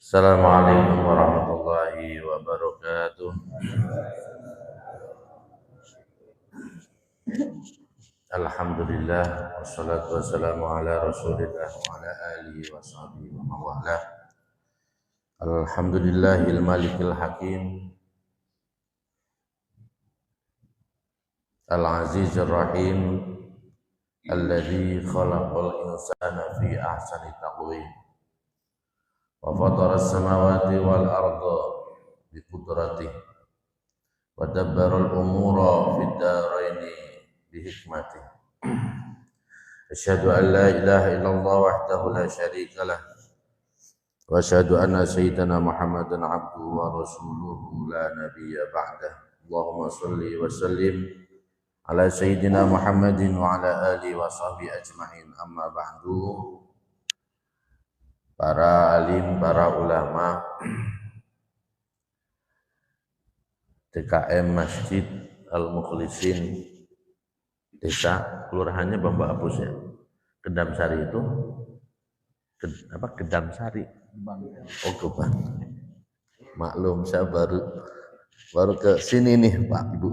Assalamualaikum warahmatullahi wabarakatuh. Alhamdulillah wassalatu wassalamu ala Rasulillah wa ala alihi wa sahbihi wa mawalah. Alhamdulillahil malikil hakim al-azizir rahim alladzi khalaqal insana fi ahsani taqwim wa fatara as-samawati wal arda bi qudratihi wa dabbara al-umura fid dharaini bi hikmatihi. Asyhadu an la ilaha illallah wahdahu la syarika lah wa asyhadu anna sayyidana Muhammadan abduhu wa rasuluhu la nabiyya ba'dah. Allahumma shalli wa sallim ala sayyidina Muhammadin wa ala alihi wa sahbihi ajma'in. Amma ba'du. Para alim, para ulama TKM Masjid Al-Mukhlisin desa kelurahannya Bamba Apus ya. Kedam Sari itu Kedam Sari. Oh, Gebang. Maklum saya baru ke sini nih Pak Ibu.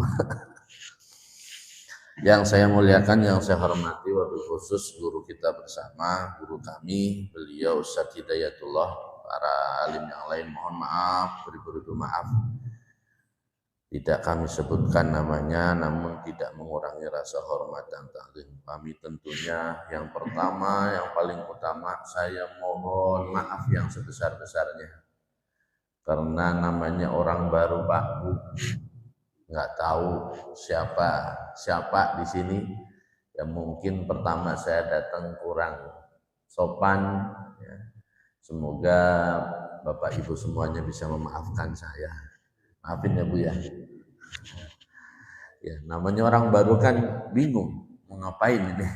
Yang saya muliakan, yang saya hormati, wabil khusus guru kita bersama, guru kami, beliau Ustaz Hidayatullah. Para alim yang lain mohon maaf, beri-beri maaf. Tidak kami sebutkan namanya, namun tidak mengurangi rasa hormat dan taklim kami. Tentunya yang pertama, yang paling utama, saya mohon maaf yang sebesar-besarnya. Karena namanya orang baru Pak Bu, nggak tahu siapa di sini. Ya mungkin pertama saya datang kurang sopan. Ya. Semoga Bapak Ibu semuanya bisa memaafkan saya. Maafin ya Bu ya. Ya, namanya orang baru kan bingung mau ngapain ini.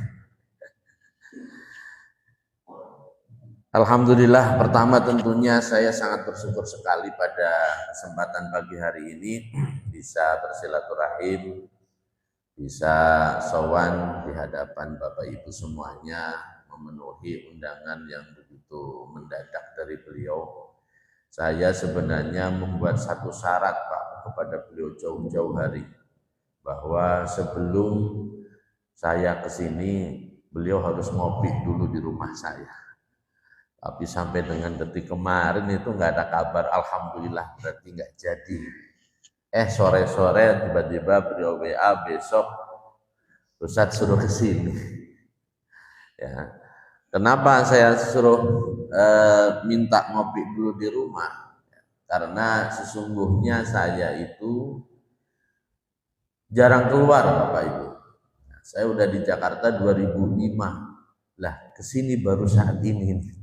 Alhamdulillah, pertama tentunya saya sangat bersyukur sekali pada kesempatan pagi hari ini bisa bersilaturahim, bisa sowan di hadapan Bapak Ibu semuanya, memenuhi undangan yang begitu mendadak dari beliau. Saya sebenarnya membuat satu syarat Pak kepada beliau jauh-jauh hari, bahwa sebelum saya ke sini beliau harus ngopi dulu di rumah saya. Tapi sampai dengan detik kemarin itu nggak ada kabar. Alhamdulillah, berarti nggak jadi. Sore-sore tiba-tiba beliau WA, besok Ustaz suruh ke sini. Ya. Kenapa saya suruh minta ngopi dulu di rumah? Karena sesungguhnya saya itu jarang keluar Bapak Ibu. Saya udah di Jakarta 2005. Lah, kesini baru saat ini.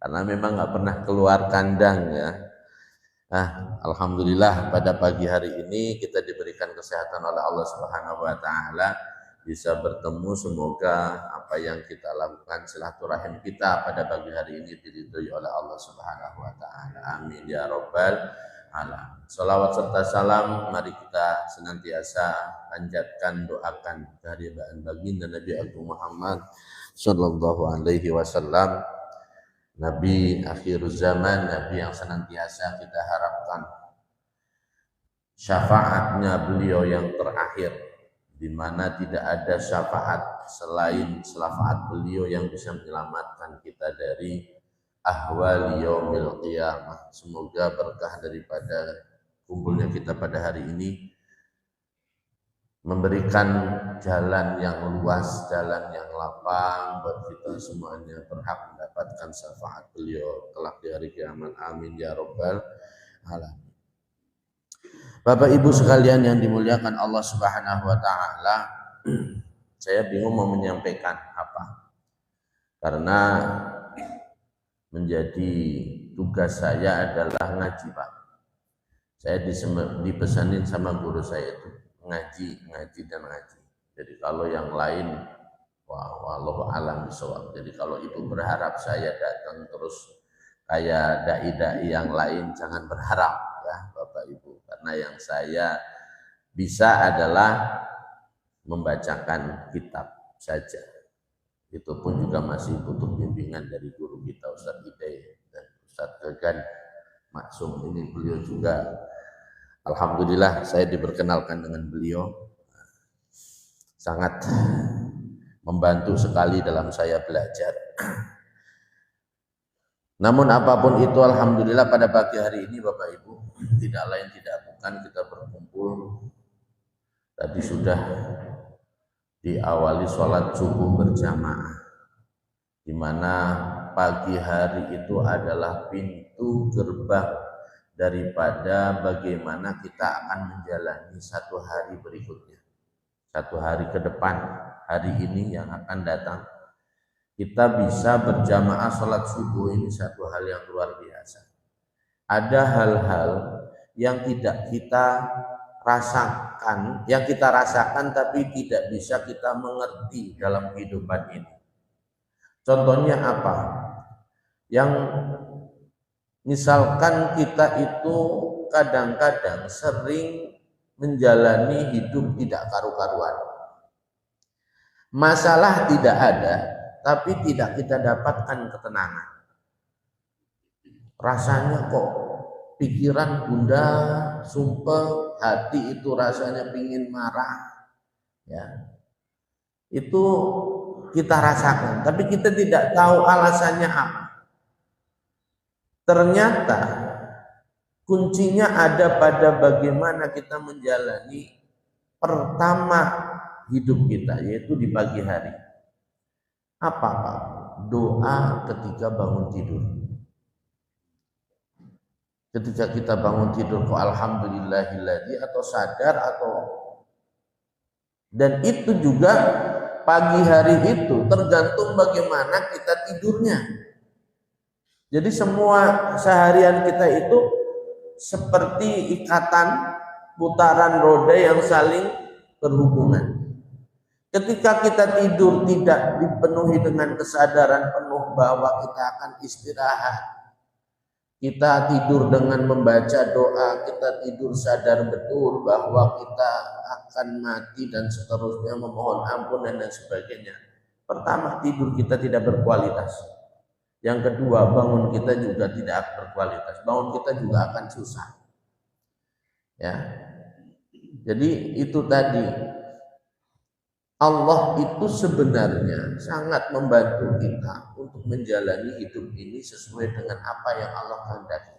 Karena memang nggak pernah keluar kandang ya. Alhamdulillah pada pagi hari ini kita diberikan kesehatan oleh Allah Subhanahu wa taala, bisa bertemu. Semoga apa yang kita lakukan, silaturahim kita pada pagi hari ini diridhoi oleh Allah Subhanahu wa taala. Amin ya rabbal alamin. Shalawat serta salam mari kita senantiasa panjatkan, doakan kehadiran baginda Nabi Agung Muhammad sallallahu alaihi wasallam, Nabi akhir zaman, Nabi yang senantiasa kita harapkan syafaatnya beliau yang terakhir, di mana tidak ada syafaat selain syafaat beliau yang bisa menyelamatkan kita dari ahwal yaumil qiyamah. Semoga berkah daripada kumpulnya kita pada hari ini memberikan jalan yang luas, jalan yang lapang buat kita semuanya berhak mendapatkan syafaat beliau kelak di hari kiamat. Amin ya rabbal alamin. Bapak Ibu sekalian yang dimuliakan Allah Subhanahu wa taala, saya bingung mau menyampaikan apa. Karena menjadi tugas saya adalah ngaji Pak. Saya dipesanin sama guru saya itu ngaji dan ngaji. Jadi kalau yang lain wallahu alam bisawab. Jadi kalau Ibu berharap saya datang terus kayak dai-dai yang lain, jangan berharap ya Bapak Ibu. Karena yang saya bisa adalah membacakan kitab saja. Itu pun juga masih butuh bimbingan dari guru kita Ustaz Hidayat dan Ustadz Gagan Maksum ini, beliau juga alhamdulillah saya diperkenalkan dengan beliau, sangat membantu sekali dalam saya belajar. Namun apapun itu, alhamdulillah pada pagi hari ini Bapak Ibu, tidak lain tidak bukan kita berkumpul. Tadi sudah diawali sholat subuh berjamaah, di mana pagi hari itu adalah pintu gerbang daripada bagaimana kita akan menjalani satu hari berikutnya, satu hari ke depan, hari ini yang akan datang. Kita bisa berjamaah sholat subuh ini satu hal yang luar biasa. Ada hal-hal yang tidak kita rasakan, yang kita rasakan tapi tidak bisa kita mengerti dalam kehidupan ini. Contohnya apa? Yang misalkan kita itu kadang-kadang sering menjalani hidup tidak karu-karuan. Masalah tidak ada, tapi tidak kita dapatkan ketenangan. Rasanya kok pikiran bunda sumpah, hati itu rasanya pingin marah, ya. Itu kita rasakan, tapi kita tidak tahu alasannya apa. Ternyata kuncinya ada pada bagaimana kita menjalani pertama hidup kita, yaitu di pagi hari. Apa Pak? Doa ketika bangun tidur. Ketika kita bangun tidur, kok alhamdulillahilladzi, atau sadar, atau, dan itu juga pagi hari itu tergantung bagaimana kita tidurnya. Jadi semua seharian kita itu seperti ikatan putaran roda yang saling berhubungan. Ketika kita tidur tidak dipenuhi dengan kesadaran penuh bahwa kita akan istirahat, kita tidur dengan membaca doa, kita tidur sadar betul bahwa kita akan mati dan seterusnya, memohon ampun dan lain sebagainya. Pertama, tidur kita tidak berkualitas. Yang kedua, bangun kita juga tidak berkualitas. Bangun kita juga akan susah. Ya. Jadi itu tadi. Allah itu sebenarnya sangat membantu kita untuk menjalani hidup ini sesuai dengan apa yang Allah kehendaki.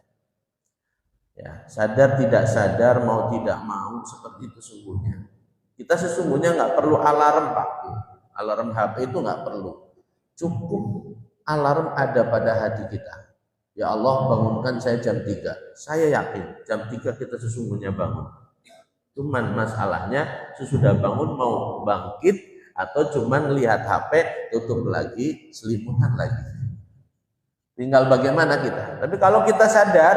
Ya, sadar tidak sadar, mau tidak mau, seperti itu sesungguhnya. Kita sesungguhnya nggak perlu alarm Pak. Alarm HP itu nggak perlu. Cukup alarm ada pada hati kita. Ya Allah, bangunkan saya jam 3. Saya yakin jam 3 kita sesungguhnya bangun. Cuman masalahnya sesudah bangun mau bangkit atau cuman lihat HP, tutup lagi, selimutan lagi. Tinggal bagaimana kita. Tapi kalau kita sadar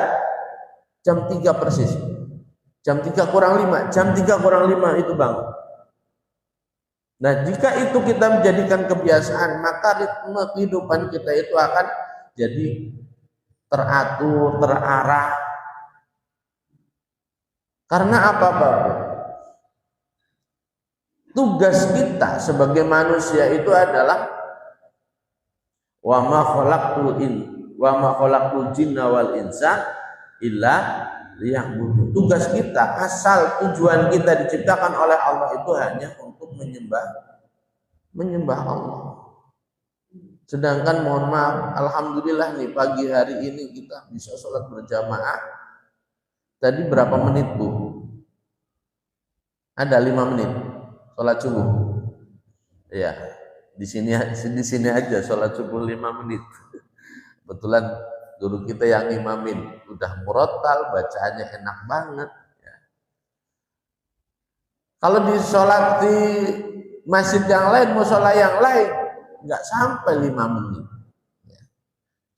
jam 3 persis, jam 3 kurang 5, jam 3 kurang 5 itu bangun. Nah, jika itu kita menjadikan kebiasaan, maka ritme kehidupan kita itu akan jadi teratur, terarah. Karena apa Bapak? Tugas kita sebagai manusia itu adalah wa ma khalaqtul jinna wal insa illa liya'budun. Tugas kita, asal tujuan kita diciptakan oleh Allah itu hanya untuk menyembah Allah. Sedangkan mohon maaf, alhamdulillah nih pagi hari ini kita bisa sholat berjamaah. Tadi berapa menit Bu? Ada 5 menit sholat subuh. Ya, di sini aja sholat subuh 5 menit. Kebetulan guru kita yang imamin udah murotal, bacaannya enak banget. Ya. Kalau di sholat di masjid yang lain, musola yang lain, nggak sampai 5 menit. Ya.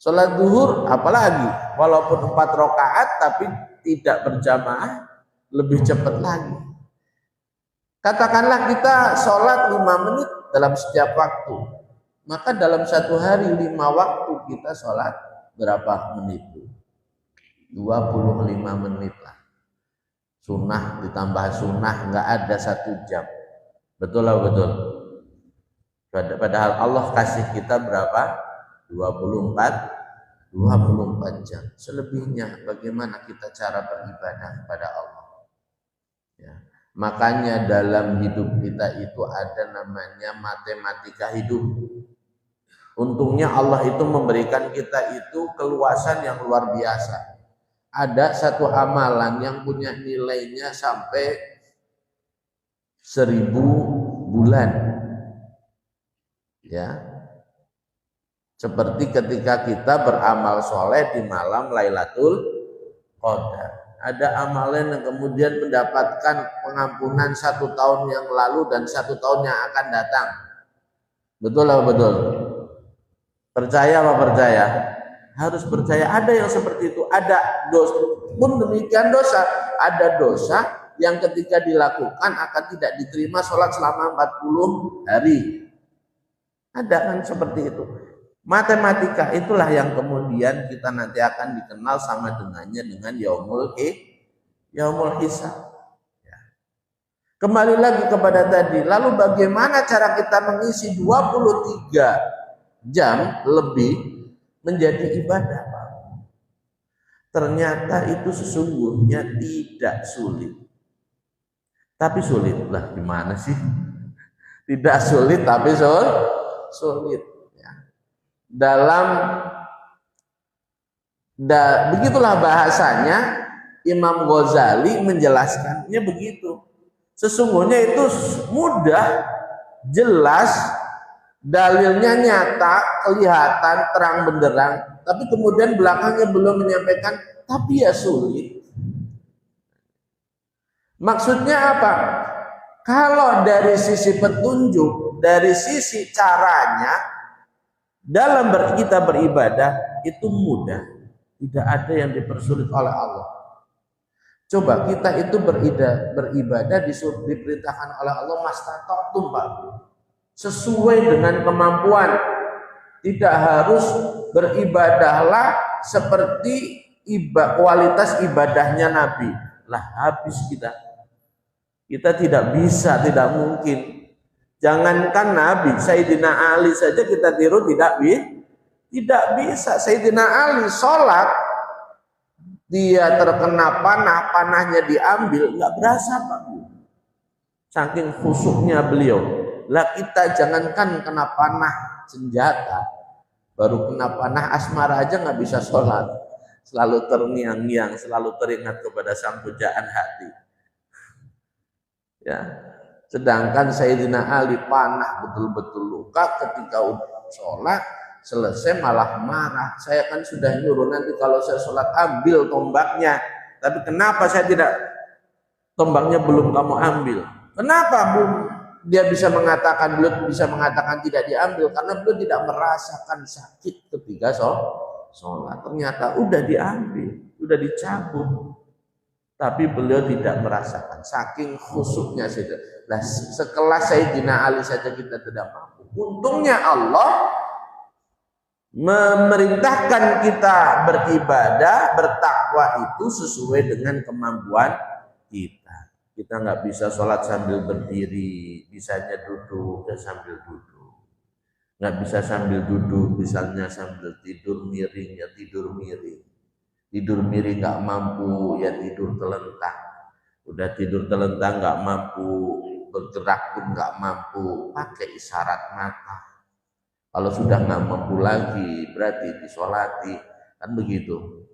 Sholat zuhur apalagi, walaupun 4 rakaat tapi tidak berjamaah, lebih cepat lagi. Katakanlah kita sholat 5 menit dalam setiap waktu, maka dalam satu hari 5 waktu kita sholat berapa menit? 25 menit lah. Sunnah ditambah sunnah, nggak ada 1 jam. Betul lah, betul. Padahal Allah kasih kita berapa? 24 24 jam. Selebihnya bagaimana kita cara beribadah kepada Allah. Ya. Makanya dalam hidup kita itu ada namanya matematika hidup. Untungnya Allah itu memberikan kita itu keluasan yang luar biasa. Ada satu amalan yang punya nilainya sampai 1000 bulan. Ya. Seperti ketika kita beramal soleh di malam Lailatul Qadar. Ada amalan yang kemudian mendapatkan pengampunan 1 tahun yang lalu dan 1 tahun yang akan datang. Betul apa betul? Percaya apa percaya? Harus percaya. Ada yang seperti itu. Ada dosa. Pun demikian dosa. Ada dosa yang ketika dilakukan akan tidak diterima sholat selama 40 hari. Ada kan seperti itu. Matematika itulah yang kemudian kita nanti akan dikenal sama dengannya dengan yaumul hisab. Ya. Kembali lagi kepada tadi, lalu bagaimana cara kita mengisi 23 jam lebih menjadi ibadah? Ternyata itu sesungguhnya tidak sulit. Tapi sulit lah, gimana sih? Tidak sulit tapi sulit. Begitulah bahasanya Imam Ghazali menjelaskannya begitu. Sesungguhnya itu mudah, jelas, dalilnya nyata, kelihatan, terang benderang, tapi kemudian belakangnya belum menyampaikan, tapi ya sulit. Maksudnya apa? Kalau dari sisi petunjuk, dari sisi caranya, dalam kita beribadah itu mudah, tidak ada yang dipersulit oleh Allah. Coba kita itu beribadah diperintahkan oleh Allah mastata'tum, Pak. Sesuai dengan kemampuan. Tidak harus beribadahlah seperti kualitas ibadahnya Nabi. Lah habis kita. Kita tidak bisa, tidak mungkin. Jangankan Nabi, Sayyidina Ali saja kita tiru tidak bisa. Sayyidina Ali sholat, dia terkena panah, panahnya diambil, nggak berasa Pak. Saking khusyuknya beliau. Lah kita jangankan kena panah senjata, baru kena panah asmara aja nggak bisa sholat. Selalu terngiang-ngiang, selalu teringat kepada sang pujaan hati. Ya. Sedangkan Sayyidina Ali panah betul-betul luka ketika udah sholat selesai malah marah. Saya kan sudah nyuruh nanti kalau saya sholat ambil tombaknya. Tapi kenapa saya tidak, tombaknya belum kamu ambil? Kenapa beliau bisa mengatakan tidak diambil? Karena beliau tidak merasakan sakit ketika sholat. Ternyata udah diambil, udah dicabut. Tapi beliau tidak merasakan, saking khusyuknya saja. Nah, sekelas Sayyidina Ali saja kita tidak mampu. Untungnya Allah memerintahkan kita beribadah, bertakwa itu sesuai dengan kemampuan kita. Kita nggak bisa sholat sambil berdiri, bisanya duduk dan sambil duduk. Nggak bisa sambil duduk, misalnya sambil tidur miring ya tidur miring. Tidur miring nggak mampu ya tidur telentang. Udah tidur telentang nggak mampu, bergerak pun nggak mampu, pakai isyarat mata. Kalau sudah nggak mampu lagi berarti disolati, kan begitu.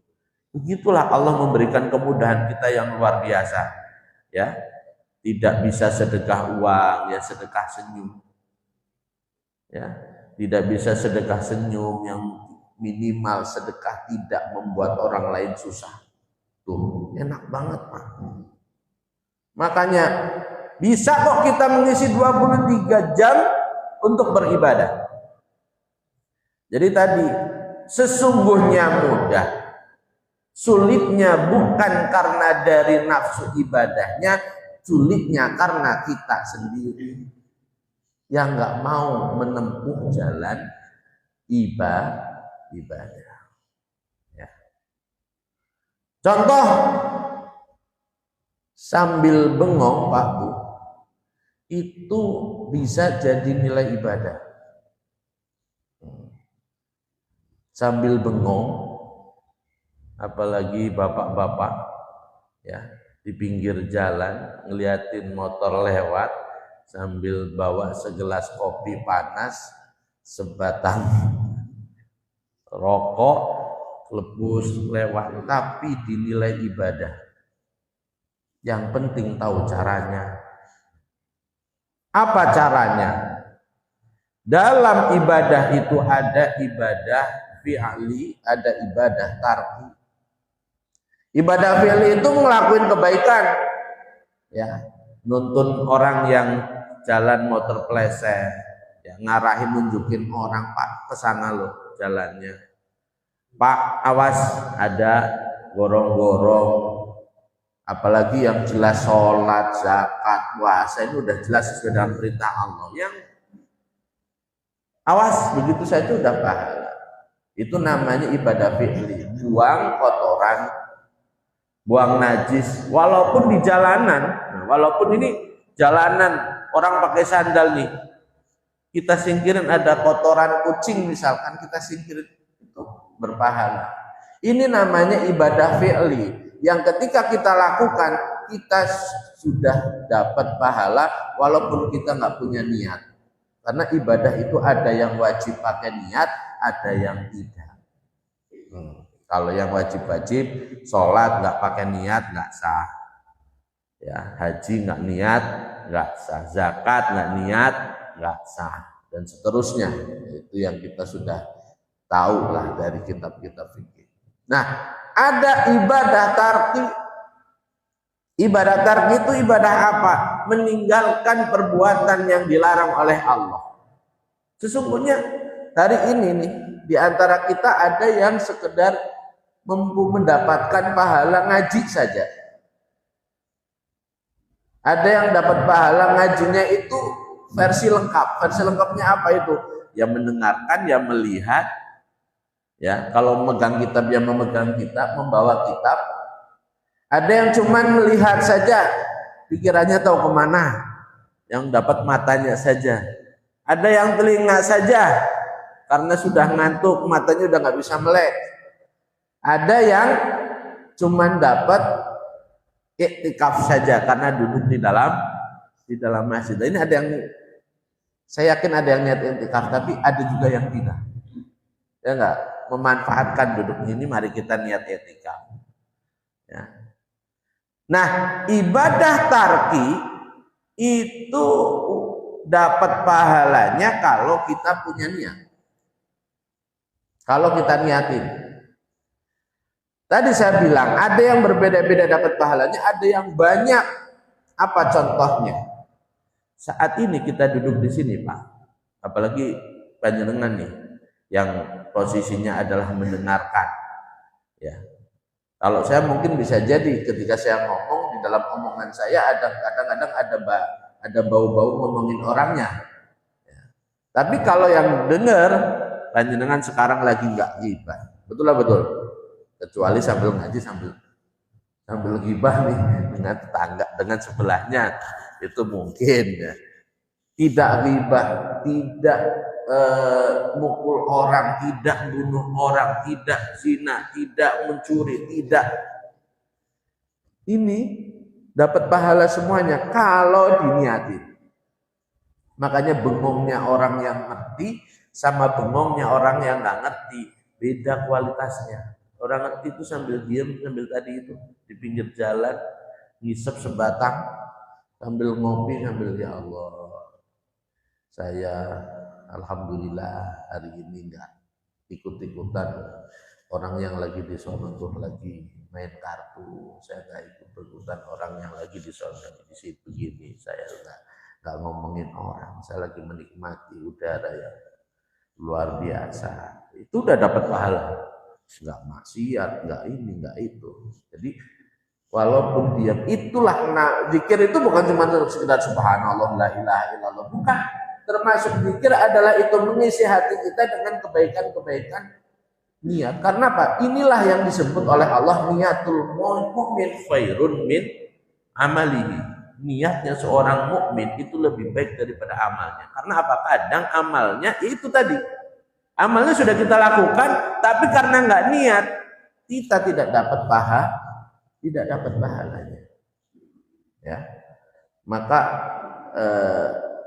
Begitulah Allah memberikan kemudahan kita yang luar biasa. Ya, tidak bisa sedekah uang, ya sedekah senyum. Ya, tidak bisa sedekah senyum yang minimal sedekah tidak membuat orang lain susah. Tuh, enak banget Pak. Makanya bisa kok kita mengisi 23 jam untuk beribadah. Jadi tadi sesungguhnya mudah. Sulitnya bukan karena dari nafsu ibadahnya, sulitnya karena kita sendiri yang nggak mau menempuh jalan ibadah. Ya. Contoh sambil bengong Pak Bu, itu bisa jadi nilai ibadah. sambil bengong, apalagi bapak-bapak ya di pinggir jalan ngeliatin motor lewat sambil bawa segelas kopi panas, sebatang rokok, lebus lewat, tapi dinilai ibadah. Yang penting tahu caranya. Apa caranya? Dalam ibadah itu ada ibadah fi'li, ada ibadah tarki. Ibadah fi'li itu ngelakuin kebaikan, ya, nuntun orang yang jalan motor pleset, ya, ngarahin nunjukin orang, Pak kesana loh jalannya, Pak awas ada gorong-gorong. Apalagi yang jelas sholat, zakat, puasa ini udah jelas sesuai dengan perintah Allah. Yang awas begitu saja udah pahala. Itu namanya ibadah fi'li. Buang kotoran, buang najis, walaupun di jalanan. Nah, walaupun ini jalanan orang pakai sandal nih, kita singkirin ada kotoran kucing misalkan, kita singkirin, itu berpahala. Ini namanya ibadah fi'li yang ketika kita lakukan kita sudah dapat pahala walaupun kita nggak punya niat. Karena ibadah itu ada yang wajib pakai niat, ada yang tidak. Kalau yang wajib-wajib, sholat nggak pakai niat nggak sah, ya, haji nggak niat nggak sah, zakat nggak niat nggak sah, dan seterusnya. Itu yang kita sudah tahu lah dari kitab-kitab fikih. Nah, ada ibadah tarki. Ibadah tarki itu ibadah apa? Meninggalkan perbuatan yang dilarang oleh Allah. Sesungguhnya hari ini nih, di antara kita ada yang sekedar mampu mendapatkan pahala ngaji saja. Ada yang dapat pahala ngajinya itu versi lengkap. Versi lengkapnya apa itu? Ya mendengarkan, ya melihat, ya kalau memegang kitab, ya memegang kitab, membawa kitab. Ada yang cuman melihat saja, pikirannya tahu kemana, yang dapat matanya saja. Ada yang telinga saja, karena sudah ngantuk, matanya udah nggak bisa melek. Ada yang cuman dapat iktikaf saja, karena duduk di dalam masjid. Ini ada yang, saya yakin ada yang niat iktikaf, tapi ada juga yang tidak. Ya enggak, memanfaatkan duduk ini, mari kita niat iktikaf. Ya. Nah, ibadah tarki itu dapat pahalanya kalau kita punya niat. Kalau kita niatin. Tadi saya bilang ada yang berbeda-beda dapat pahalanya, ada yang banyak. Apa contohnya? Saat ini kita duduk di sini, Pak. Apalagi panjenengan nih yang posisinya adalah mendengarkan. Ya. Kalau saya mungkin bisa jadi ketika saya ngomong, di dalam omongan saya ada kadang-kadang ada bau-bau ngomongin orangnya. Ya. Tapi kalau yang dengar, panjenengan sekarang lagi nggak ghibah, betul lah betul. Kecuali sambil ngaji sambil ghibah nih dengan tetangga, dengan sebelahnya, itu mungkin ya. Tidak ghibah, tidak mukul orang, tidak bunuh orang, tidak zina, tidak mencuri, tidak. Ini dapat pahala semuanya kalau diniatin. Makanya bengongnya orang yang ngerti sama bengongnya orang yang nggak ngerti beda kualitasnya. Orang ngerti itu sambil diam, sambil tadi itu di pinggir jalan ngisep sebatang, sambil ngopi, sambil ya Allah, saya alhamdulillah hari ini enggak ikut-ikutan orang yang lagi di sono tuh lagi main kartu, saya enggak ikut-ikutan orang yang lagi di sono di situ begini, saya enggak ngomongin orang, saya lagi menikmati udara yang luar biasa. Itu udah dapat pahala, enggak maksiat, enggak ini, enggak itu. Jadi walaupun diam, itulah zikir itu bukan cuma sekedar subhanallah la ilaha illallah, bukan. Termasuk zikir adalah itu mengisi hati kita dengan kebaikan-kebaikan niat. Karena apa? Inilah yang disebut oleh Allah niatul mu'min khairun min amalihi. Niatnya seorang mukmin itu lebih baik daripada amalnya. Karena apa? Kadang amalnya itu tadi Amalnya sudah kita lakukan, tapi karena nggak niat, kita tidak dapat pahalanya. Ya, maka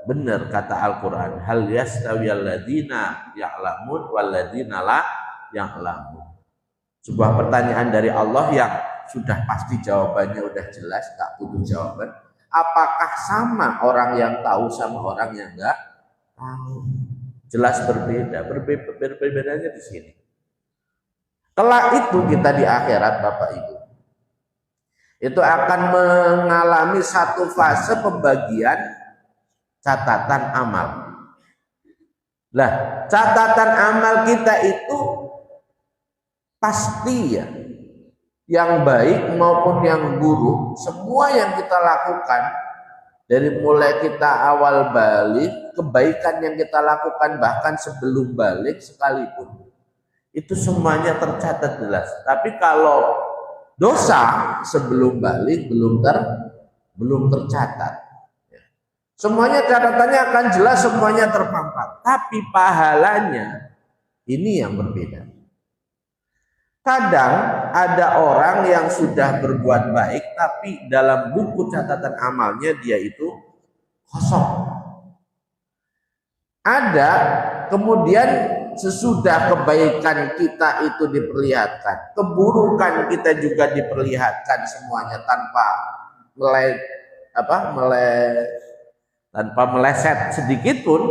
benar kata Al-Quran, hal yastawiyal ladzina ya'lamun wal ladzina la ya'lamun. Sebuah pertanyaan dari Allah yang sudah pasti jawabannya udah jelas, tak butuh jawaban. Apakah sama orang yang tahu sama orang yang enggak tahu? Jelas berbeda. Berbedanya di sini. Kelak itu kita di akhirat, Bapak Ibu, itu akan mengalami satu fase pembagian catatan amal. Lah, catatan amal kita itu pasti ya, yang baik maupun yang buruk, semua yang kita lakukan dari mulai kita awal balik, kebaikan yang kita lakukan bahkan sebelum balik sekalipun, itu semuanya tercatat jelas. Tapi kalau dosa sebelum balik belum tercatat, semuanya catatannya akan jelas, semuanya terpampang, tapi pahalanya ini yang berbeda. Kadang ada orang yang sudah berbuat baik, tapi dalam buku catatan amalnya dia itu kosong. Ada kemudian sesudah kebaikan kita itu diperlihatkan, keburukan kita juga diperlihatkan, semuanya tanpa meleset sedikit pun.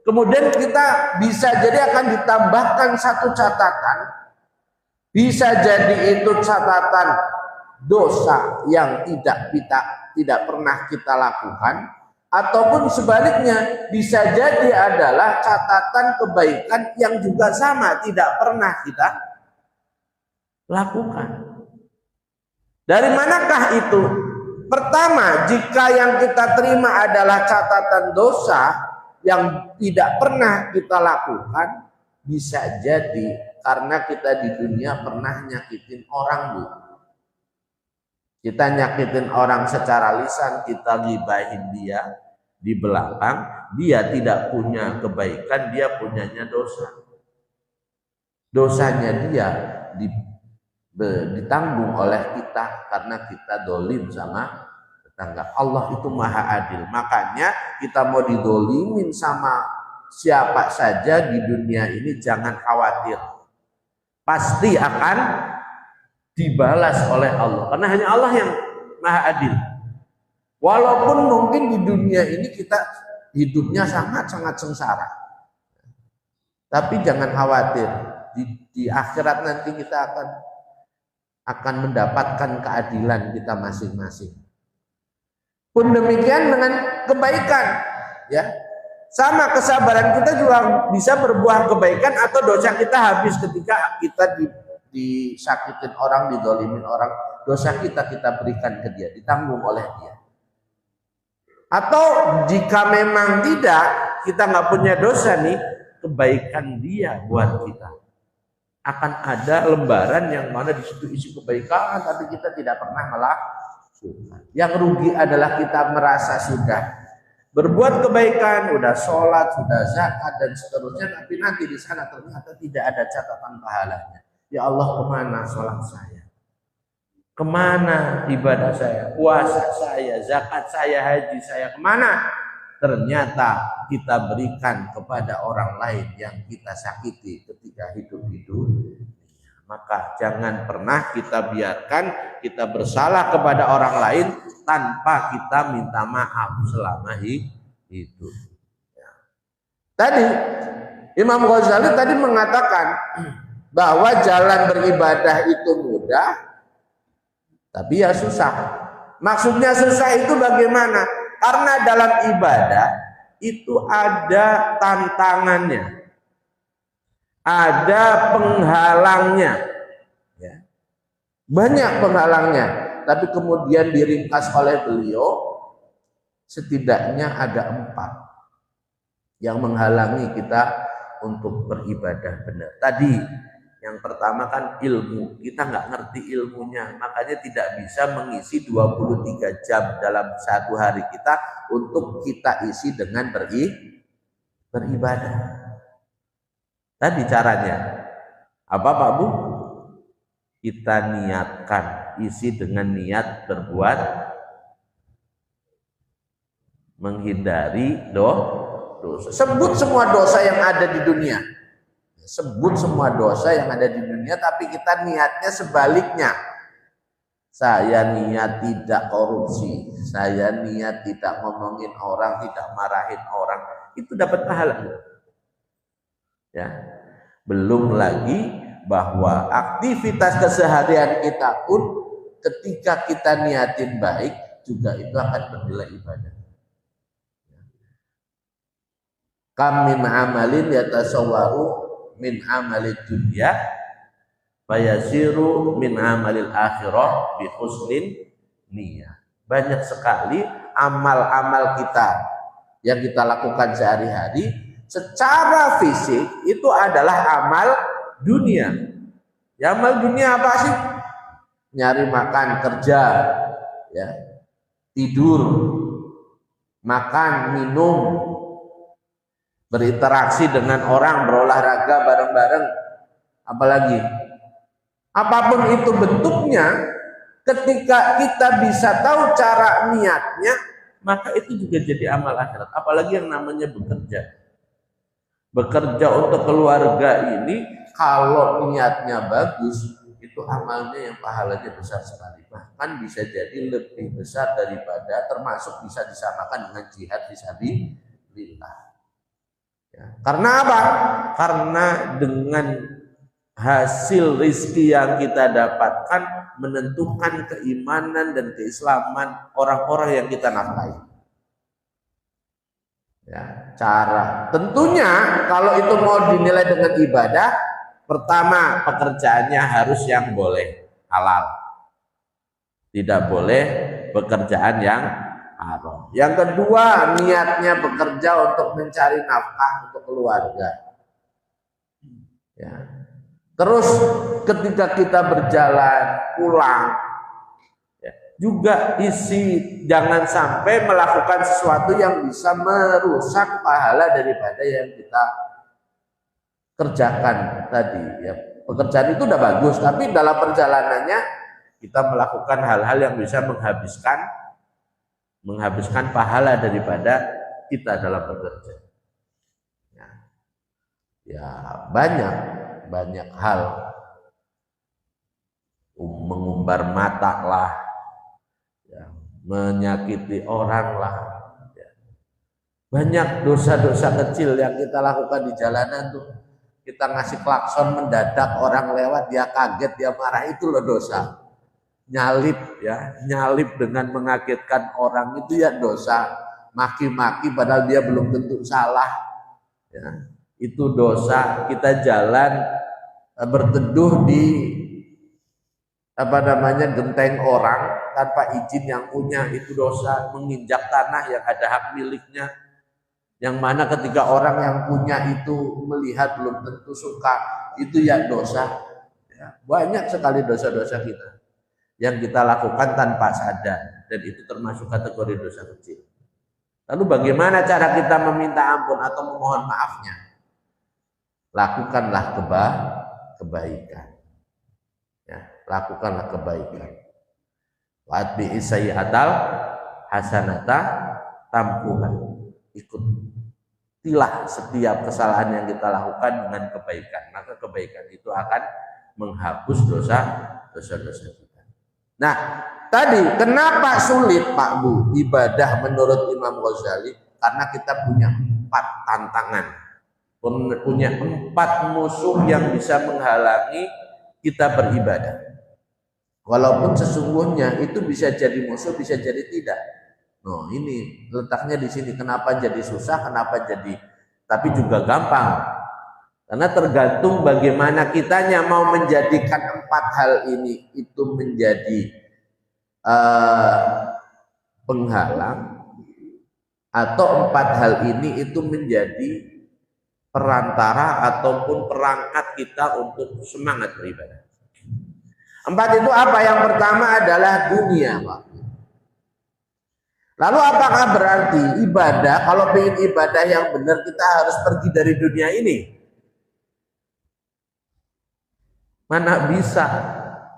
Kemudian kita bisa jadi akan ditambahkan satu catatan. Bisa jadi itu catatan dosa yang tidak pernah kita lakukan, ataupun sebaliknya bisa jadi adalah catatan kebaikan yang juga sama tidak pernah kita lakukan. Dari manakah itu? Pertama, jika yang kita terima adalah catatan dosa yang tidak pernah kita lakukan, bisa jadi karena kita di dunia pernah nyakitin orang, Bu. Kita nyakitin orang secara lisan, kita gibahin dia di belakang, dia tidak punya kebaikan, dia punyanya dosa. Dosanya dia ditanggung oleh kita karena kita dolim sama tetangga. Allah itu maha adil, makanya kita mau didolimin sama siapa saja di dunia ini jangan khawatir. Pasti akan dibalas oleh Allah, karena hanya Allah yang maha adil. Walaupun mungkin di dunia ini kita hidupnya sangat-sangat sengsara, tapi jangan khawatir, di akhirat nanti kita akan mendapatkan keadilan kita masing-masing. Pun demikian dengan kebaikan, ya. Sama, kesabaran kita juga bisa berbuah kebaikan atau dosa kita habis ketika kita disakitin orang, didolimin orang. Dosa kita berikan ke dia, ditanggung oleh dia. Atau jika memang tidak, kita nggak punya dosa nih, kebaikan dia buat kita. Akan ada lembaran yang mana di situ isi kebaikan, tapi kita tidak pernah melakukan. Yang rugi adalah kita merasa sudah berbuat kebaikan, udah sholat, sudah zakat dan seterusnya, tapi nanti di sana ternyata tidak ada catatan pahalanya. Ya Allah, kemana sholat saya? Kemana ibadah saya? Puasa saya, zakat saya, haji saya, kemana? Ternyata kita berikan kepada orang lain yang kita sakiti ketika hidup-hidup. Maka jangan pernah kita biarkan kita bersalah kepada orang lain tanpa kita minta maaf selama hidup. Tadi Imam Ghazali tadi mengatakan bahwa jalan beribadah itu mudah, tapi ya susah. Maksudnya susah itu bagaimana? Karena dalam ibadah itu ada tantangannya, ada penghalangnya, ya. Banyak penghalangnya, tapi kemudian diringkas oleh beliau, setidaknya ada 4 yang menghalangi kita untuk beribadah benar. Tadi yang pertama kan ilmu, kita nggak ngerti ilmunya, makanya tidak bisa mengisi 23 jam dalam satu hari kita untuk kita isi dengan beribadah. Tadi caranya apa Pak Bu? Kita niatkan, isi dengan niat berbuat menghindari dosa. Sebut semua dosa yang ada di dunia. Sebut semua dosa yang ada di dunia, tapi kita niatnya sebaliknya. Saya niat tidak korupsi, saya niat tidak ngomongin orang, tidak marahin orang, itu dapat pahala. Ya. Belum lagi bahwa aktivitas keseharian kita pun ketika kita niatin baik juga itu akan bernilai ibadah. Kam min amalin yatasawwaru min amalid dunya fayasiru min amalil akhirah bi husnin niyah. Banyak sekali amal-amal kita yang kita lakukan sehari-hari secara fisik itu adalah amal dunia. Ya, amal dunia apa sih? Nyari makan, kerja, ya, tidur, makan, minum, berinteraksi dengan orang, berolahraga bareng-bareng, apalagi apapun itu bentuknya, ketika kita bisa tahu cara niatnya, maka itu juga jadi amal akhirat. Apalagi yang namanya bekerja untuk keluarga ini, kalau niatnya bagus, itu amalnya yang pahalanya besar sekali, bahkan bisa jadi lebih besar daripada, termasuk bisa disamakan dengan jihad fisabilillah. Ya. Karena apa? Karena dengan hasil rizki yang kita dapatkan menentukan keimanan dan keislaman orang-orang yang kita nafkahi. Ya, cara tentunya kalau itu mau dinilai dengan ibadah, pertama pekerjaannya harus yang boleh halal, tidak boleh pekerjaan yang haram. Yang kedua, niatnya bekerja untuk mencari nafkah untuk keluarga. Ya. Terus ketika kita berjalan pulang, ya, juga isi jangan sampai melakukan sesuatu yang bisa merusak pahala daripada yang kita kerjakan tadi. Ya, pekerjaan itu udah bagus, tapi dalam perjalanannya kita melakukan hal-hal yang bisa menghabiskan pahala daripada kita dalam bekerja. Ya, banyak hal, mengumbar mata lah, ya, menyakiti orang lah, ya. Banyak dosa-dosa kecil yang kita lakukan di jalanan tuh. Kita ngasih klakson mendadak, orang lewat, dia kaget, dia marah, itu loh dosa. Nyalip dengan mengagetkan orang itu ya dosa. Maki-maki padahal dia belum tentu salah, ya, itu dosa. Kita jalan berteduh di genteng orang tanpa izin yang punya, itu dosa. Menginjak tanah yang ada hak miliknya, yang mana ketika orang yang punya itu melihat belum tentu suka, itu ya dosa. Ya, banyak sekali dosa-dosa kita yang kita lakukan tanpa sadar, dan itu termasuk kategori dosa kecil. Lalu bagaimana cara kita meminta ampun atau memohon maafnya? Lakukanlah kebaikan. Ya, lakukanlah kebaikan. Wa atbi'i sayyi'atal hasanata tamhuha. Ikutilah setiap kesalahan yang kita lakukan dengan kebaikan, maka kebaikan itu akan menghapus dosa-dosa kita. Nah, tadi kenapa sulit Pak Bu ibadah menurut Imam Ghazali? Karena kita punya 4 tantangan, punya 4 musuh yang bisa menghalangi kita beribadah. Walaupun sesungguhnya itu bisa jadi musuh, bisa jadi tidak. Nah, ini letaknya di sini. Kenapa jadi susah? Kenapa jadi? Tapi juga gampang. Karena tergantung bagaimana kitanya mau menjadikan 4 hal ini itu menjadi penghalang, atau 4 hal ini itu menjadi perantara ataupun perangkat kita untuk semangat beribadah. 4 itu apa? Yang pertama adalah dunia, Pak. Lalu apakah berarti ibadah, kalau ingin ibadah yang benar kita harus pergi dari dunia ini? Mana bisa,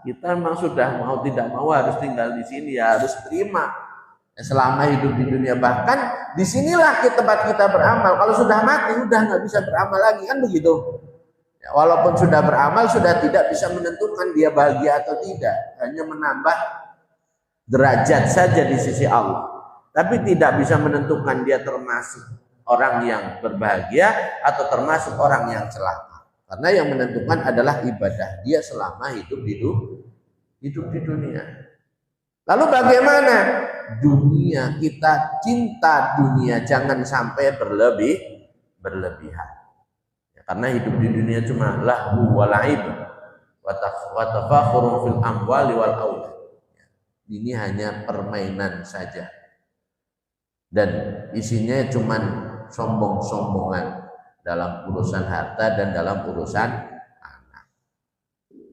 kita memang sudah mau tidak mau harus tinggal di sini, ya harus terima selama hidup di dunia. Bahkan disinilah tempat kita beramal. Kalau sudah mati udah nggak bisa beramal lagi, kan begitu ya, walaupun sudah beramal sudah tidak bisa menentukan dia bahagia atau tidak, hanya menambah derajat saja di sisi Allah, tapi tidak bisa menentukan dia termasuk orang yang berbahagia atau termasuk orang yang celaka. Karena yang menentukan adalah ibadah dia selama hidup di dunia. Lalu bagaimana? Dunia, kita cinta dunia, jangan sampai berlebihan. Ya, karena hidup di dunia cuma lahu wa la'ib wa tafakhurun fil amwali wal aulad. Ini hanya permainan saja. Dan isinya cuma sombong-sombongan dalam urusan harta dan dalam urusan anak.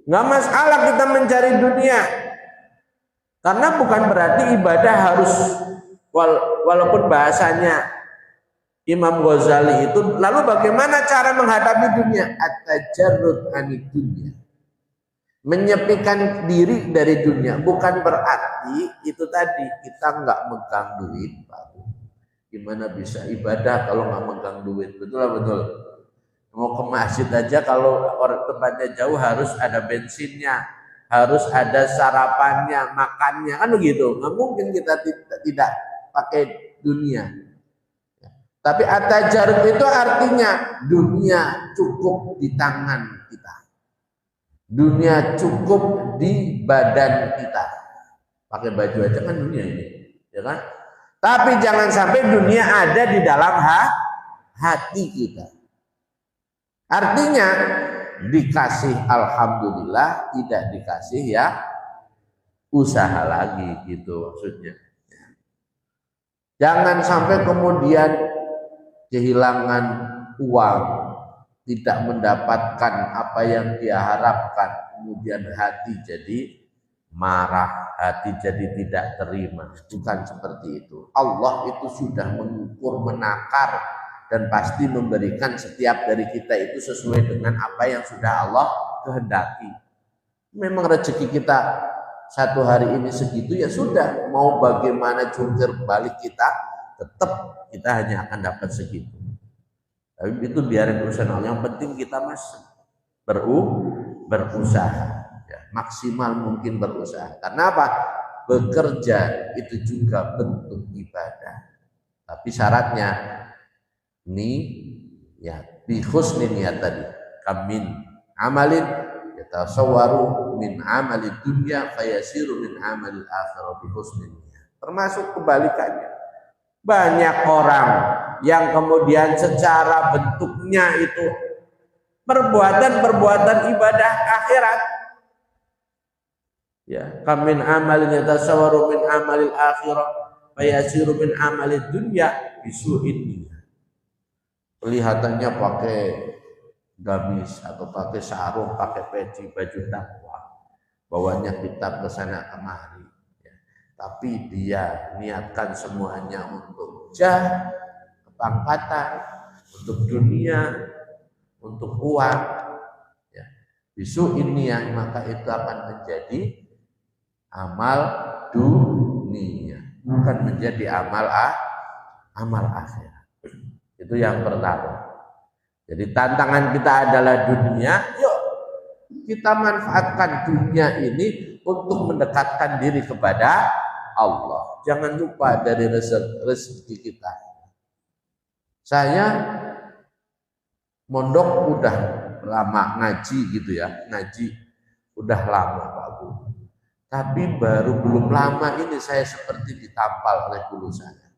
Nggak masalah kita mencari dunia, karena bukan berarti ibadah harus, walaupun bahasanya Imam Ghazali itu, lalu bagaimana cara menghadapi dunia? At-tajarrud anid dunya, menyepikan diri dari dunia. Bukan berarti itu tadi kita nggak megang duit, Pak. Gimana bisa ibadah kalau nggak megang duit? Betul. Mau ke masjid aja kalau orang tempatnya jauh harus ada bensinnya, harus ada sarapannya, makannya, kan begitu. Nggak mungkin kita tidak pakai dunia. Tapi at-tajarrud itu artinya dunia cukup di tangan kita, dunia cukup di badan kita. Pakai baju aja kan dunia ini, ya kan? Tapi jangan sampai dunia ada di dalam hati kita. Artinya dikasih alhamdulillah, tidak dikasih ya usaha lagi, gitu maksudnya. Jangan sampai kemudian kehilangan uang, tidak mendapatkan apa yang dia harapkan, kemudian hati jadi marah, hati jadi tidak terima. Bukan seperti itu. Allah itu sudah mengukur, menakar, dan pasti memberikan setiap dari kita itu sesuai dengan apa yang sudah Allah kehendaki. Memang rezeki kita satu hari ini segitu, ya sudah, mau bagaimana jungkir balik kita, tetap kita hanya akan dapat segitu. Tapi itu biarin urusan Allah, yang penting kita masih berusaha. Maksimal mungkin berusaha. Karena apa? Bekerja itu juga bentuk ibadah. Tapi syaratnya ini ya bi husni niat tadi. Kamin amalin yatasawwaru min amali dunya fayasiru min amalil akhirah bi husni niat. Termasuk kebalikannya. Banyak orang yang kemudian secara bentuknya itu perbuatan ibadah akhirat. Ya, kamin amalin yatasawwaru min amalil akhirah fayasiru min amalid dunya bisu'in. Kelihatannya pakai gamis atau pakai sarung, pakai peci, baju dakwah, bawanya kitab ke sana kemari, ya. Tapi dia niatkan semuanya untuk jah, kepangkatan, untuk dunia, untuk uang, ya. Bisu'in niyah, maka itu akan menjadi amal dunia, bukan menjadi amal akhirat. Itu yang pertama. Jadi tantangan kita adalah dunia. Yuk kita manfaatkan dunia ini untuk mendekatkan diri kepada Allah. Jangan lupa dari rezeki kita. Saya mondok udah lama ngaji gitu ya, ngaji udah lama Pak Bu. Tapi baru belum lama ini saya seperti ditampal oleh bulu saya.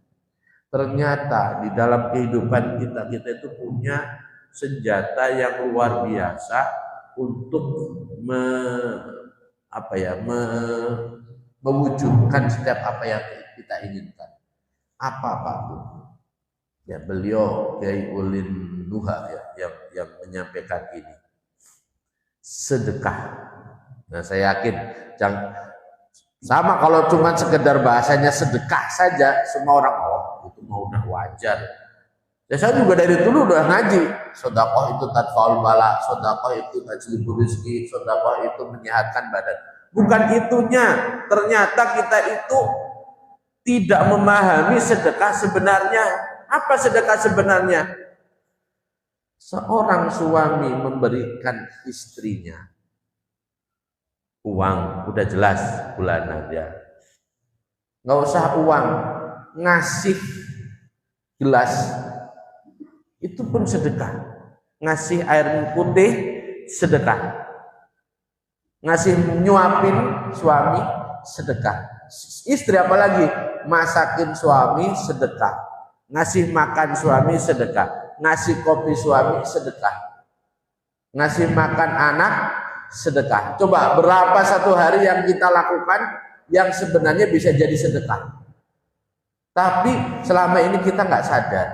Ternyata di dalam kehidupan kita itu punya senjata yang luar biasa untuk mewujudkan setiap apa yang kita inginkan. Apa Pak Bu? Ya beliau Kiai Ulin Nuha ya, yang menyampaikan ini. Sedekah. Nah saya yakin sama kalau cuma sekedar bahasanya sedekah saja, semua orang itu mau udah wajar. Ya, saya juga dari dulu udah ngaji. Sedekah itu tadfaul bala, sedekah itu tajlibur rizki, sedekah itu menyehatkan badan. Bukan itunya. Ternyata kita itu tidak memahami sedekah sebenarnya. Apa sedekah sebenarnya? Seorang suami memberikan istrinya uang, udah jelas bulanan dia. Nggak usah uang, ngasih gelas itu pun sedekah. Ngasih air putih sedekah. Ngasih nyuapin suami sedekah. Istri apalagi masakin suami sedekah. Ngasih makan suami sedekah. Ngasih kopi suami sedekah. Ngasih makan anak sedekah. Coba berapa satu hari yang kita lakukan yang sebenarnya bisa jadi sedekah. Tapi selama ini kita nggak sadar.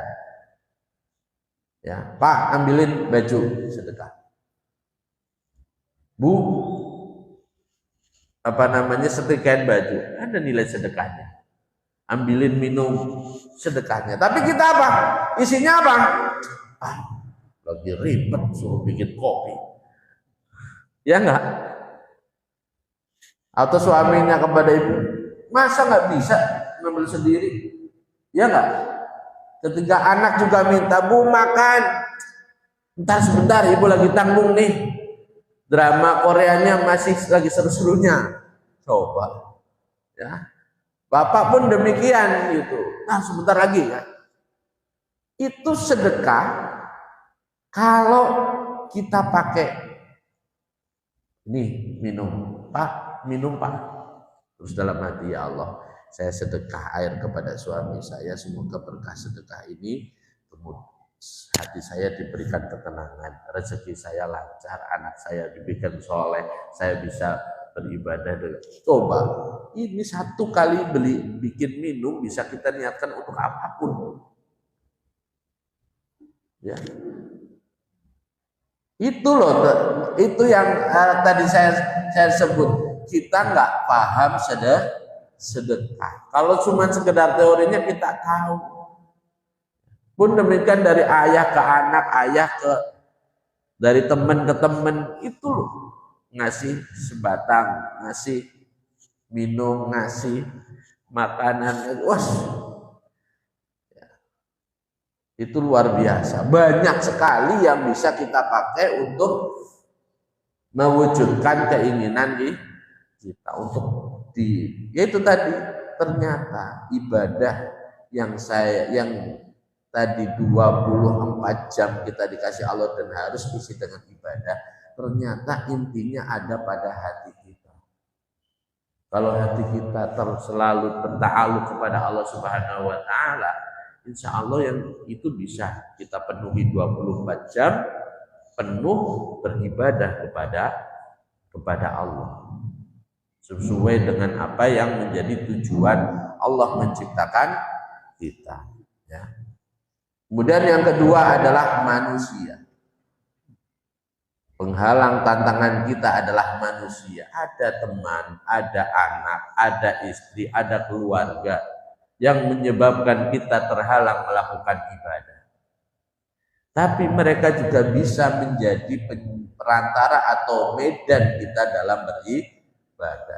Ya, Pak, ambilin baju sedekah. Bu, apa namanya, setrikain baju, ada nilai sedekahnya. Ambilin minum sedekahnya. Tapi kita apa? Isinya apa? Ah, lagi ribet suruh bikin kopi. Ya enggak? Atau suaminya kepada ibu, masa nggak bisa ngambil sendiri? Ya enggak? Ketika anak juga minta, Bu makan, entar sebentar ibu lagi tanggung nih, drama Koreanya masih lagi seru-serunya, coba ya. Bapak pun demikian gitu, nah sebentar lagi ya. Itu sedekah kalau kita pakai, ini minum Pak, minum Pak, terus dalam hati, ya Allah, saya sedekah air kepada suami saya, semoga berkah sedekah ini hati saya diberikan ketenangan, rezeki saya lancar, anak saya diberikan soleh, saya bisa beribadah. Coba ini satu kali bikin minum bisa kita niatkan untuk apapun. Ya, itu loh, itu yang tadi saya sebut, kita nggak paham sedekah. Kalau cuma sekedar teorinya kita tahu. Pun demikian dari ayah ke anak, dari teman ke teman, itu loh, ngasih sebatang, ngasih minum, ngasih makanan, wah, itu luar biasa. Banyak sekali yang bisa kita pakai untuk mewujudkan keinginan kita, untuk yaitu tadi, ternyata ibadah yang tadi 24 jam kita dikasih Allah dan harus isi dengan ibadah, ternyata intinya ada pada hati kita. Kalau hati kita selalu berta'alluq kepada Allah Subhanahu wa taala, insya Allah yang itu bisa kita penuhi 24 jam penuh beribadah kepada Allah sesuai dengan apa yang menjadi tujuan Allah menciptakan kita, ya. Kemudian yang kedua adalah manusia. Penghalang tantangan kita adalah manusia. Ada teman, ada anak, ada istri, ada keluarga yang menyebabkan kita terhalang melakukan ibadah. Tapi mereka juga bisa menjadi perantara atau medan kita dalam beribadah.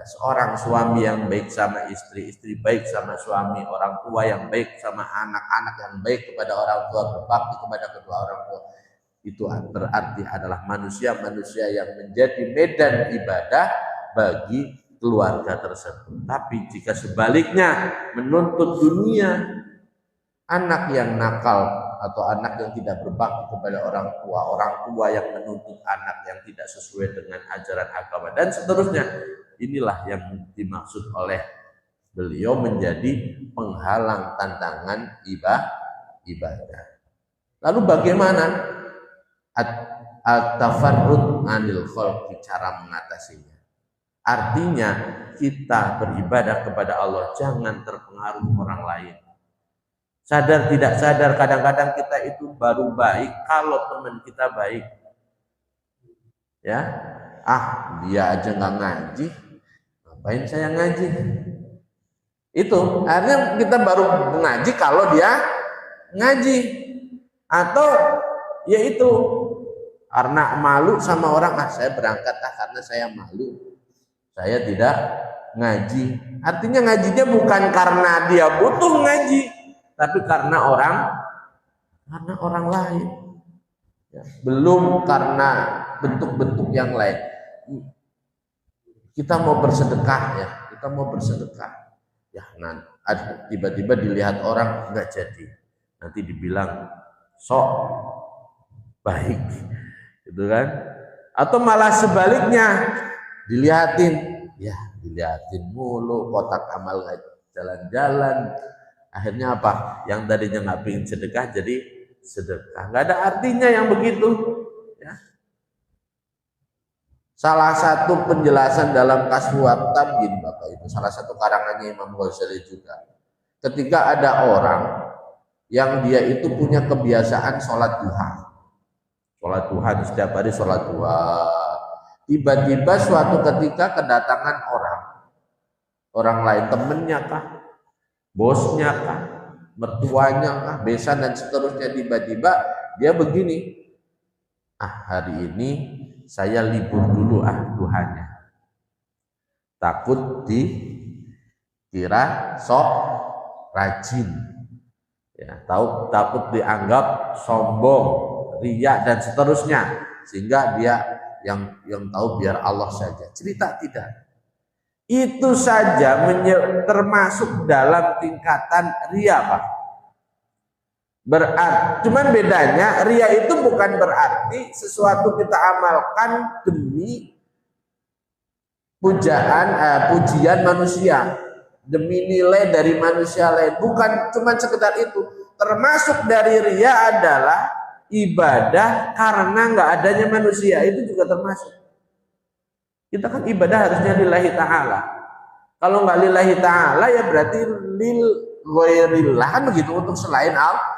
Seorang suami yang baik sama istri, istri baik sama suami, orang tua yang baik sama anak, anak yang baik kepada orang tua, berbakti kepada kedua orang tua, itu berarti adalah manusia-manusia yang menjadi medan ibadah bagi keluarga tersebut. Tapi jika sebaliknya menuntut dunia, anak yang nakal atau anak yang tidak berbakti kepada orang tua yang menuntut anak yang tidak sesuai dengan ajaran agama dan seterusnya, inilah yang dimaksud oleh beliau menjadi penghalang tantangan ibadah. Lalu bagaimana at-tafarrud anil khalqi, cara mengatasinya? Artinya kita beribadah kepada Allah jangan terpengaruh orang lain. Sadar tidak sadar kadang-kadang kita itu baru baik kalau teman kita baik. Ya, dia aja nggak ngaji, ngapain saya ngaji? Itu akhirnya kita baru ngaji kalau dia ngaji. Atau yaitu karena malu sama orang, saya berangkat karena saya malu, saya tidak ngaji. Artinya ngajinya bukan karena dia butuh ngaji, tapi karena orang lain. Ya, belum karena bentuk-bentuk yang lain. Kita mau bersedekah ya, kita mau bersedekah. Ya, tiba-tiba dilihat orang nggak jadi, nanti dibilang sok baik, gitu kan? Atau malah sebaliknya, dilihatin mulu kotak amal jalan-jalan. Akhirnya apa? Yang tadinya nggak pengen sedekah jadi sedekah. Nggak ada artinya yang begitu. Ya. Salah satu penjelasan dalam Kaswat Tabyin, Bapak Ibu, salah satu karangannya Imam Ghazali juga. Ketika ada orang yang dia itu punya kebiasaan sholat duha. Sholat duha, setiap hari sholat duha. Tiba-tiba suatu ketika kedatangan orang lain, temennya kah, bosnya kah, mertuanya kah, besan dan seterusnya, tiba-tiba dia begini, hari ini saya libur dulu duhanya, takut dikira sok rajin, ya, takut dianggap sombong, riya dan seterusnya, sehingga dia yang tahu biar Allah saja. Cerita tidak, itu saja termasuk dalam tingkatan riya, Pak. Berarti, cuman bedanya riya itu bukan berarti sesuatu kita amalkan demi pujian manusia, demi nilai dari manusia lain. Bukan cuman sekedar itu. Termasuk dari riya adalah ibadah karena nggak adanya manusia, itu juga termasuk. Kita kan ibadah harusnya lillahi ta'ala. Kalau nggak lillahi ta'ala ya berarti lil ghairillah, kan begitu, untuk selain Allah.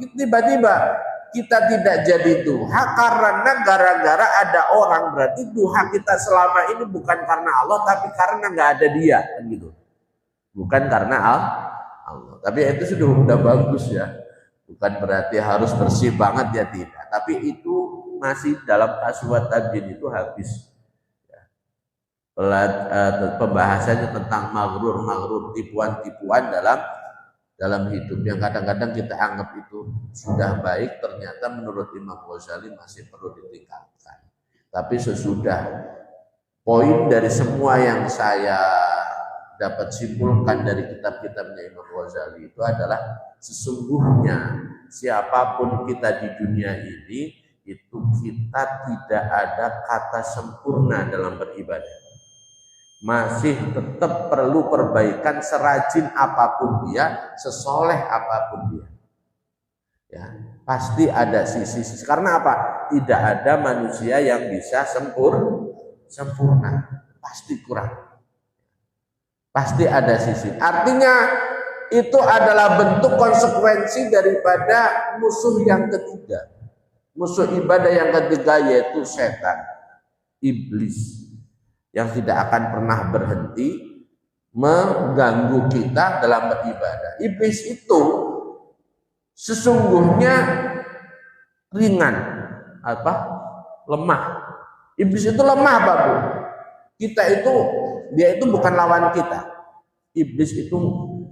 Tiba-tiba kita tidak jadi duha karena gara-gara ada orang, berarti duha kita selama ini bukan karena Allah tapi karena nggak ada dia, kan gitu. Bukan karena Allah. Tapi itu sudah bagus ya. Bukan berarti harus bersih banget ya, tidak. Tapi itu masih dalam Kaswat Tabyin itu habis. Pembahasannya tentang maghrur, tipuan-tipuan dalam hidup yang kadang-kadang kita anggap itu sudah baik, ternyata menurut Imam Ghazali masih perlu ditingkatkan. Tapi sesudah poin dari semua yang saya dapat simpulkan dari kitab-kitabnya Imam Ghazali itu adalah sesungguhnya siapapun kita di dunia ini, itu kita tidak ada kata sempurna dalam beribadah. Masih tetap perlu perbaikan, serajin apapun dia, sesoleh apapun dia. Ya, pasti ada sisi-sisi. Karena apa? Tidak ada manusia yang bisa sempurna. Pasti kurang. Pasti ada sisi. Artinya itu adalah bentuk konsekuensi daripada musuh yang ketiga. Musuh ibadah yang ketiga yaitu setan, iblis, yang tidak akan pernah berhenti mengganggu kita dalam beribadah. Iblis itu sesungguhnya ringan, lemah. Iblis itu lemah, Bapak. Dia itu bukan lawan kita. Iblis itu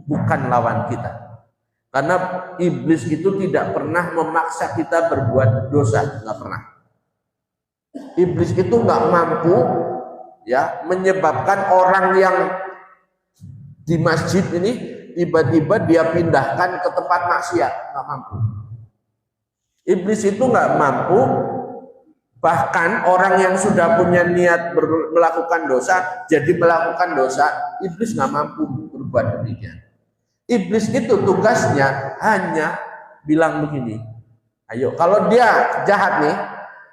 bukan lawan kita. Karena iblis itu tidak pernah memaksa kita berbuat dosa, nggak pernah. Iblis itu nggak mampu ya menyebabkan orang yang di masjid ini tiba-tiba dia pindahkan ke tempat maksiat, nggak mampu. Iblis itu nggak mampu, bahkan orang yang sudah punya niat melakukan dosa jadi melakukan dosa, iblis nggak mampu berbuat demikian. Iblis itu tugasnya hanya bilang begini, ayo, kalau dia jahat nih,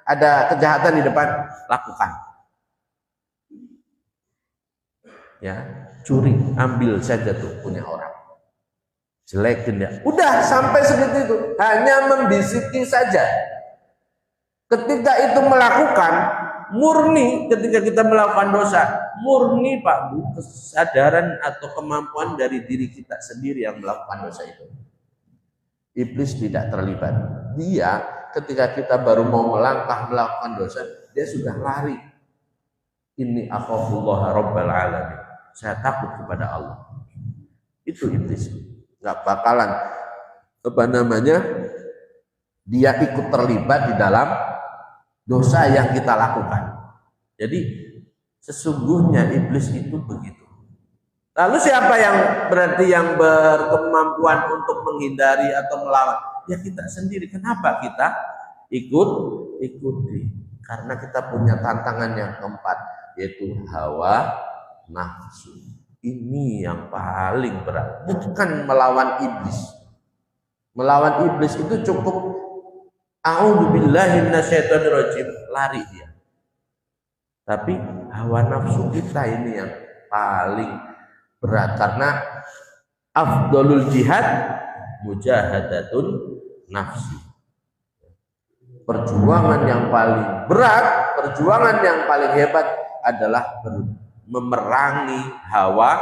ada kejahatan di depan, lakukan. Ya, curi, ambil saja tuh punya orang, jelekin dia, udah sampai segitu itu, hanya membisiki saja. Ketika itu melakukan murni, ketika kita melakukan dosa murni, Pak Bu, kesadaran atau kemampuan dari diri kita sendiri yang melakukan dosa itu. iblis tidak terlibat. Dia ketika kita baru mau melangkah melakukan dosa, dia sudah lari. Inni akhafullah rabbal alamin. Saya takut kepada Allah. Itu iblis. Nggak bakalan dia ikut terlibat di dalam dosa yang kita lakukan. Jadi sesungguhnya iblis itu begitu. Lalu siapa yang berarti yang berkemampuan untuk menghindari atau melawan? Ya kita sendiri. Kenapa kita ikuti? Karena kita punya tantangan yang keempat, yaitu hawa nafsu. Ini yang paling berat, bukan melawan iblis. Melawan iblis itu cukup a'udzubillahi minasyaitonirrajim, lari dia. Tapi hawa nafsu kita ini yang paling berat, karena afdolul jihad mujahadatun nafsi. Perjuangan yang paling berat, perjuangan yang paling hebat adalah memerangi hawa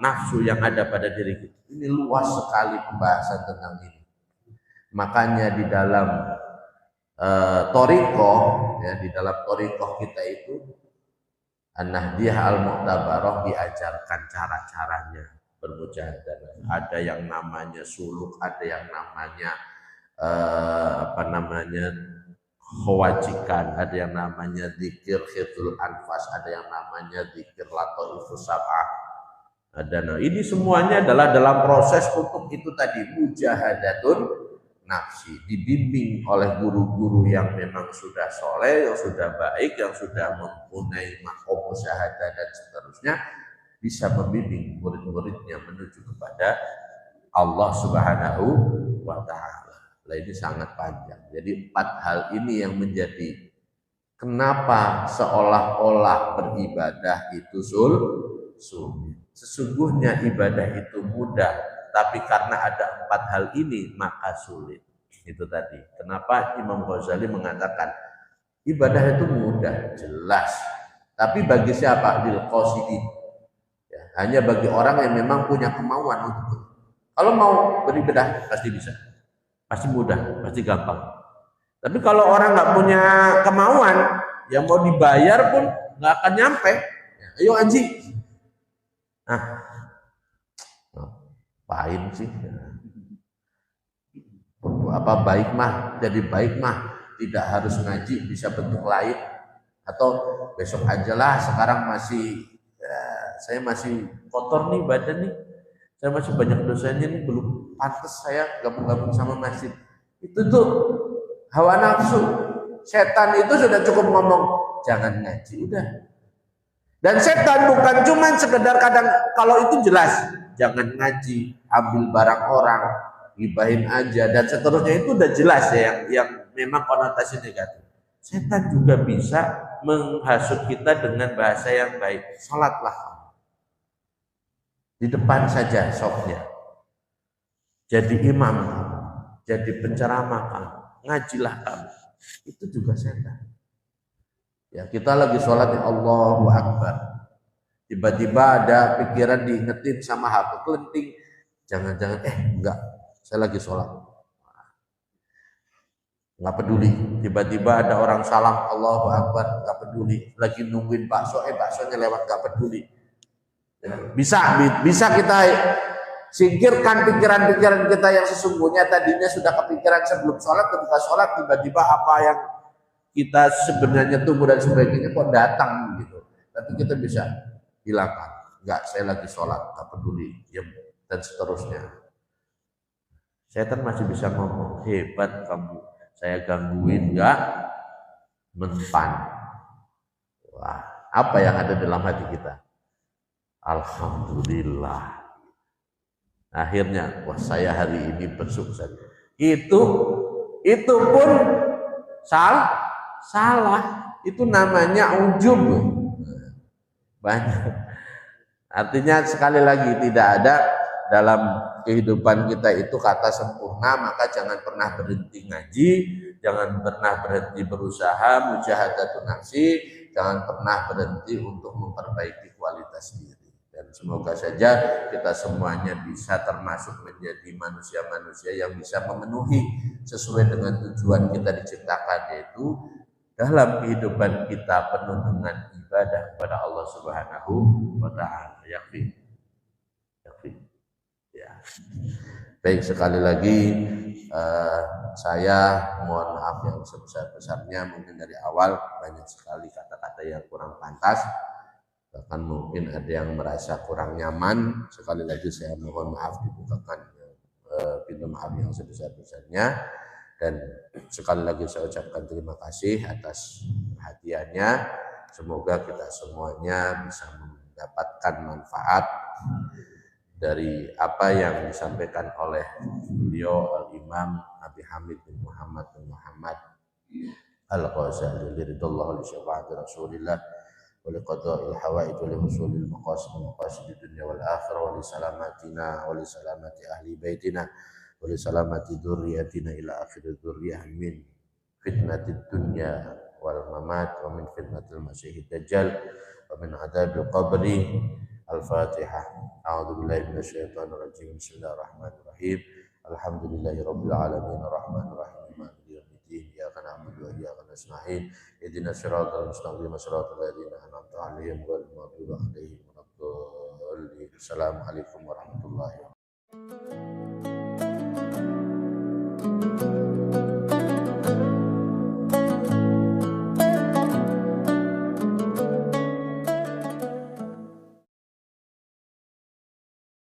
nafsu yang ada pada diri kita. Ini luas sekali pembahasan tentang ini. Makanya di dalam thariqah, ya, di dalam thariqah kita itu An-Nahdiyah Al-Mu'tabarah diajarkan cara-caranya bermujahadah. Ada yang namanya suluk, ada yang namanya kewajikan, ada yang namanya zikir khidul anfas, ada yang namanya zikir lataifus sab'ah. Ini semuanya adalah dalam proses untuk itu tadi, mujahadatun nafsi, dibimbing oleh guru-guru yang memang sudah soleh, yang sudah baik, yang sudah mempunyai makom musyahadah dan seterusnya, bisa membimbing murid-muridnya menuju kepada Allah Subhanahu wa Ta'ala. Nah, ini sangat panjang. Jadi 4 hal ini yang menjadi kenapa seolah-olah beribadah itu sulit. Sesungguhnya ibadah itu mudah, tapi karena ada 4 hal ini maka sulit. Itu tadi. Kenapa Imam Ghazali mengatakan ibadah itu mudah, jelas. Tapi bagi siapa? Lil qasidin. Ya, hanya bagi orang yang memang punya kemauan untuk itu. Kalau mau beribadah pasti bisa. Pasti mudah, pasti gampang. Tapi kalau orang nggak punya kemauan, yang mau dibayar pun nggak akan nyampe. Ya, ayo Anji. Ngapain sih? Apa baik mah, jadi baik mah tidak harus ngaji, bisa bentuk lain, atau besok aja lah, sekarang masih saya masih kotor nih badan nih, saya masih banyak dosanya nih, belum pantas saya gabung-gabung sama masjid. Itu tuh hawa nafsu. Setan itu sudah cukup ngomong jangan ngaji, udah. Dan setan bukan cuma sekedar kadang, kalau itu jelas jangan ngaji, ambil barang orang, gibahin aja dan seterusnya, itu udah jelas ya yang memang konotasi negatif. Setan juga bisa menghasut kita dengan bahasa yang baik. Salatlah di depan saja sofnya, jadi imam kamu, jadi penceramah kamu, ngajilah kamu. Itu juga setan. Ya, kita lagi sholat ya Allahu Akbar, tiba-tiba ada pikiran diingetin sama HP kelenting, jangan-jangan enggak, saya lagi sholat, nggak peduli. Tiba-tiba ada orang salam Allahu Akbar, nggak peduli. Lagi nungguin bakso, baksonya lewat, nggak peduli. Bisa kita singkirkan pikiran-pikiran kita yang sesungguhnya tadinya sudah kepikiran sebelum sholat, ketika sholat tiba-tiba apa yang kita sebenarnya tunggu dan sebagainya kok datang gitu. Tapi kita bisa hilangkan. Enggak, saya lagi sholat, nggak peduli, dan seterusnya. Setan masih bisa ngomong, hebat kamu, saya gangguin nggak mempan. Wah, apa yang ada dalam hati kita? Alhamdulillah. Akhirnya, wah saya hari ini bersukses. Itu pun salah. Itu namanya ujub. Banyak. Artinya sekali lagi tidak ada dalam kehidupan kita itu kata sempurna, maka jangan pernah berhenti ngaji, jangan pernah berhenti berusaha mujahadatun nafsi, jangan pernah berhenti untuk memperbaiki kualitas diri. Dan semoga saja kita semuanya bisa termasuk menjadi manusia-manusia yang bisa memenuhi sesuai dengan tujuan kita diciptakan, yaitu dalam kehidupan kita penuh dengan ibadah kepada Allah Subhanahu wa taala. Yakfi. Ya. Baik, sekali lagi saya mohon maaf yang sebesar-besarnya, mungkin dari awal banyak sekali kata-kata yang kurang pantas, bahkan mungkin ada yang merasa kurang nyaman. Sekali lagi saya mohon maaf, dibukakan pintu maaf yang sebesar-besarnya, dan sekali lagi saya ucapkan terima kasih atas perhatiannya. Semoga kita semuanya bisa mendapatkan manfaat dari apa yang disampaikan oleh beliau Al-Imam Abi Hamid bin Muhammad Al-Ghazali ridallahu li syafaati Rasulillah wa li qada'il hawaij wa li husulil maqasid dunya wal akhirah wa li salamatina wa li salamati ahli baitina wa li salamati dzurriyyatina ila akhir dzurriyyah min fitnatid dunya wal mamat wa min fitnatil masiihid dajjal wa min adzabil qabri. Al-Fatihah. A'udzubillahi minasyaitonir rajim. Bismillahirrahmanirrahim. Alhamdulillahirabbil alamin arrahmanir rahim maliki yaumiddin. Iyyaka na'budu wa iyyaka nasta'in. Ihdinas siratal mustaqim siratal ladzina an'amta 'alaihim ghairil maghdubi 'alaihim waladdallin. Assalamualaikum warahmatullahi wabarakatuh.